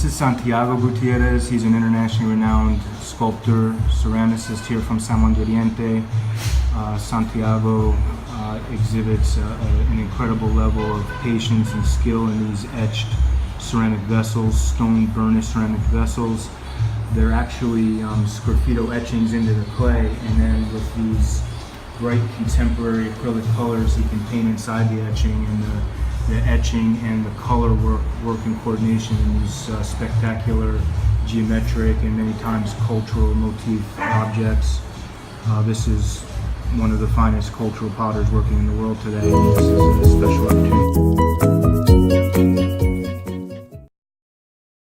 is Santiago Gutiérrez. He's an internationally renowned sculptor, ceramicist here from San Juan de Oriente. Santiago exhibits an incredible level of patience and skill in these etched ceramic vessels, stone burnished ceramic vessels. They're actually sgraffito etchings into the clay, and then with these bright contemporary acrylic colors he can paint inside the etching, and the etching and the color work in coordination in these spectacular geometric and many times cultural motif objects. This is one of the finest cultural potters working in the world today. This is a special opportunity.